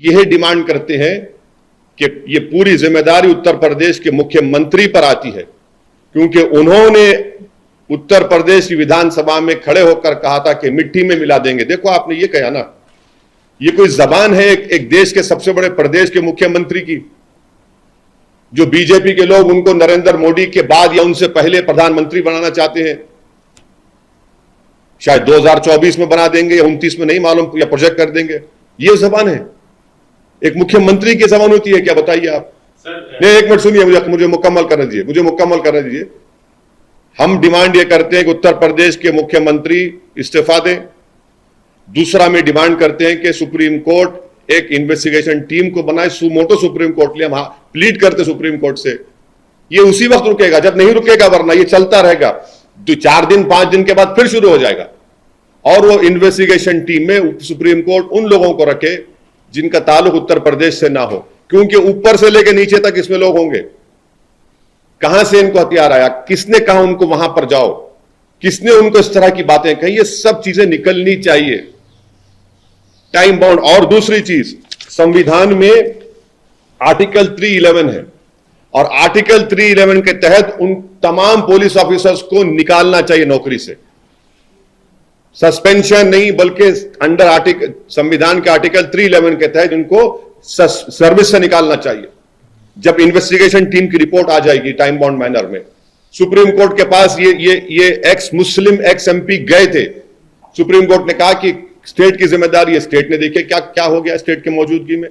यह डिमांड करते हैं कि ये पूरी जिम्मेदारी उत्तर प्रदेश के मुख्यमंत्री पर आती है, क्योंकि उन्होंने उत्तर प्रदेश की विधानसभा में खड़े होकर कहा था कि मिट्टी में मिला देंगे। देखो, आपने ये कहा ना, ये कोई जबान है एक देश के सबसे बड़े प्रदेश के मुख्यमंत्री की, जो बीजेपी के लोग उनको नरेंद्र मोदी के बाद या उनसे पहले प्रधानमंत्री बनाना चाहते हैं। शायद 2024 में बना देंगे या 29 में, नहीं मालूम, या प्रोजेक्ट कर देंगे। ये जबान है, एक मुख्यमंत्री की जबान होती है क्या? बताइए आप। नहीं, एक मिनट सुनिए, मुझे मुकम्मल करने दीजिए। हम डिमांड ये करते हैं कि उत्तर प्रदेश के मुख्यमंत्री इस्तीफा दें। दूसरा में डिमांड करते हैं कि सुप्रीम कोर्ट एक इन्वेस्टिगेशन टीम को बनाए, सुमोटो सुप्रीम कोर्ट लिए हम प्लीड करते सुप्रीम कोर्ट से। ये उसी वक्त रुकेगा जब नहीं रुकेगा, वरना ये चलता रहेगा। 4 दिन 5 दिन के बाद फिर शुरू हो जाएगा। और वो इन्वेस्टिगेशन टीम में सुप्रीम कोर्ट उन लोगों को रखे जिनका ताल्लुक उत्तर प्रदेश से ना हो, क्योंकि ऊपर से लेकर नीचे तक इसमें लोग होंगे। कहां से इनको हथियार आया, किसने कहा उनको वहां पर जाओ, किसने उनको इस तरह की बातें कही, ये सब चीजें निकलनी चाहिए, टाइम बाउंड। और दूसरी चीज, संविधान में आर्टिकल 311 है, और आर्टिकल 311 के तहत उन तमाम पुलिस ऑफिसर्स को निकालना चाहिए नौकरी से। सस्पेंशन नहीं, बल्कि अंडर संविधान के आर्टिकल 311 के तहत उनको सर्विस से निकालना चाहिए। जब इन्वेस्टिगेशन टीम की रिपोर्ट आ जाएगी टाइम बाउंड मैनर में, सुप्रीम कोर्ट के पास ये एक्स मुस्लिम एक्स एमपी गए थे। सुप्रीम कोर्ट ने कहा कि स्टेट की जिम्मेदारी है, स्टेट ने देखिए क्या क्या हो गया स्टेट की मौजूदगी में।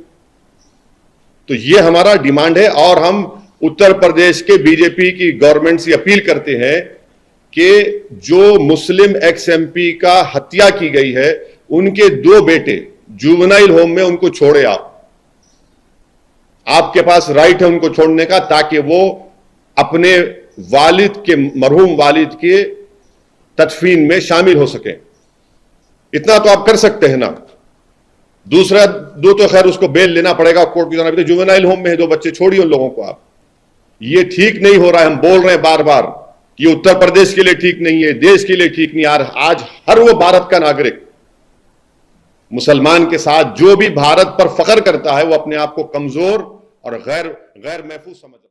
तो ये हमारा डिमांड है, और हम उत्तर प्रदेश के बीजेपी की गवर्नमेंट से अपील करते हैं कि जो मुस्लिम एक्स एमपी का हत्या की गई है, उनके 2 बेटे जुवेनाइल होम में, उनको छोड़े आप। आपके पास राइट है उनको छोड़ने का, ताकि वो अपने वालिद के, मरहूम वालिद के तदफीन में शामिल हो सके। इतना तो आप कर सकते हैं ना। दूसरा 2 तो खैर उसको बेल लेना पड़ेगा, कोर्ट की जाना पड़ेगा। जुवेनाइल होम में है 2 बच्चे, छोड़िए उन लोगों को आप। ये ठीक नहीं हो रहा है। हम बोल रहे हैं बार बार, ये उत्तर प्रदेश के लिए ठीक नहीं है, देश के लिए ठीक नहीं। आज हर वो भारत का नागरिक, मुसलमान के साथ जो भी भारत पर फख्र करता है, वो अपने आप को कमजोर और गैर महफूज समझ रहा है।